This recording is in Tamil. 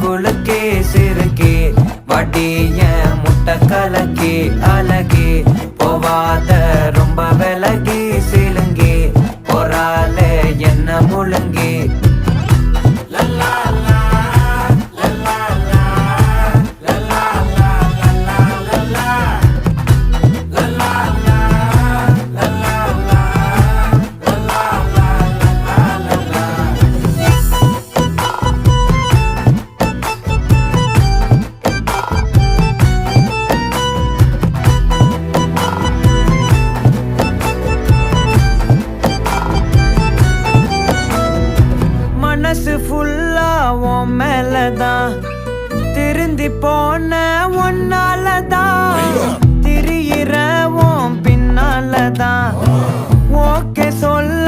குலுக்கி சிறுக்கி வடிய முட்டை கலக்கி அழகி போவாத ரொம்ப விலகி சிலுங்கி போறாலே என்ன முழுங்கி மனசு ஃபுல்லா உன் மேலதான் திருந்தி போன ஒன்னாலதான் திரியிற உன் பின்னாலதான் ஓகே சொல்ல